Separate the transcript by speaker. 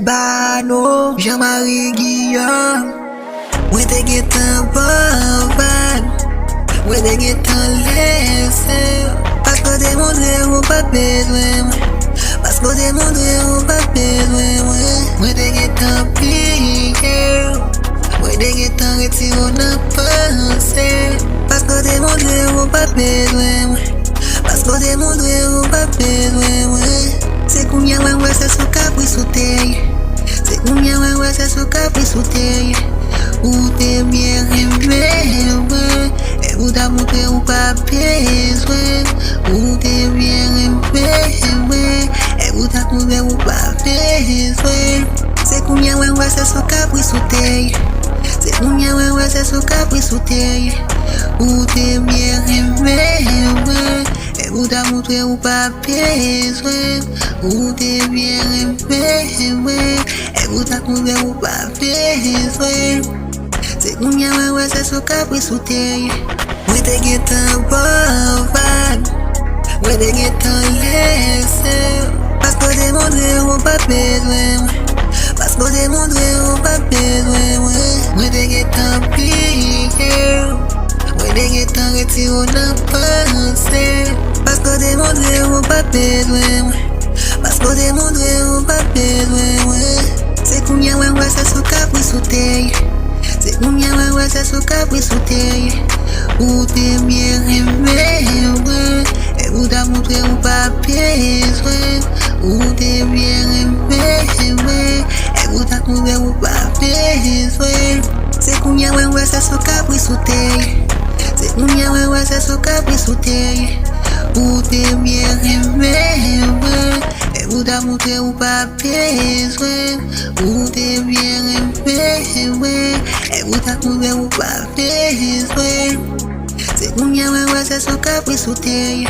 Speaker 1: Bano, Jean-Marie Guillaume. Mwen te gen tan ban, mwen te gen tan lese. Pasko te montre ou pa bezwen mwen, pasko te montre ou pa bezwen mwen. Mwen te gen tan pliye, mwen te gen tan retiro nan panse. Pasko te montre ou pa bezwen mwen, pasko te montre ou pa bezwen mwen. Se kounya wè se sou kapri sou teye, se kounya wè se sou kapri sou teye. Ou te bien remè, et ou ta montre ou pa bezwen. Ou te bien remè, et ou ta montre ou pa bezwen. Se kounya wè se sou kapri sou teye, se kounya wè se sou kapri sou teye. Ou te bien remè, et ou ta montre ou pa bezwen. Ou te bien remè, et ou ta montre ou pa bezwen. Se kounya wè se sou kapri sou teye. Mwen te gen tan ban, mwen te gen tan lese. Pasko te montre ou pa bezwen mwen, pasko te montre ou pa bezwen mwen. Mwen te gen tan pliye, mwen te gen tan retiro nan panse. Pasko te montre ou pa bezwen mwen, pasko te montre ou pa bezwen mwen. Se kounya wè se sou kapri sou teye, se kounya wè se sou kapri sou teye. Ou te bien remè, et ou ta montre ou pa bezwen. Ou te bien remè, et ou ta montre ou pa bezwen. Se kounya wè se sou kapri sou teye, se kounya wè se sou kapri sou teye. Ou te bien remè, et ou ta montre ou pa bezwen. Ou te bien remè, et ou ta montre ou pa bezwen. Se kounya wè se sou kapri sou teye.